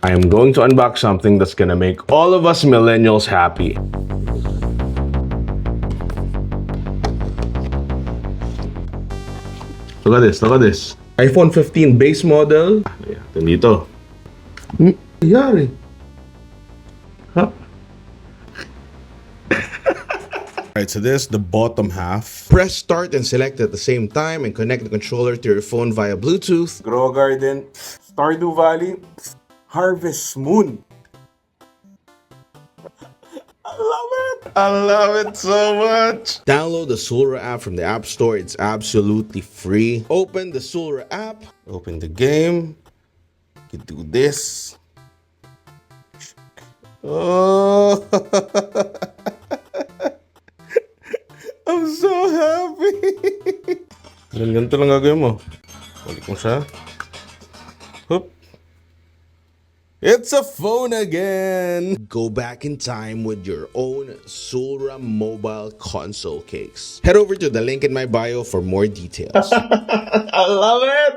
I am going to unbox something that's gonna make all of us millennials happy. Look at this, look at this. iPhone 15 base model. Ayan, dito. Yari. Huh? Alright, so this is the bottom half. Press start and select at the same time and connect the controller to your phone via Bluetooth. Grow Garden, Stardew Valley, Harvest Moon. I love it! I love it so much! Download the SOOLRA app from the App Store. It's absolutely free. Open the SOOLRA app. Open the game. You do this. Oh! I'm so happy! Ganito lang gagawin mo. Balik mo siya. Hoop. It's a phone again! Go back in time with your own SOOLRA mobile console case. Head over to the link in my bio for more details. I love it!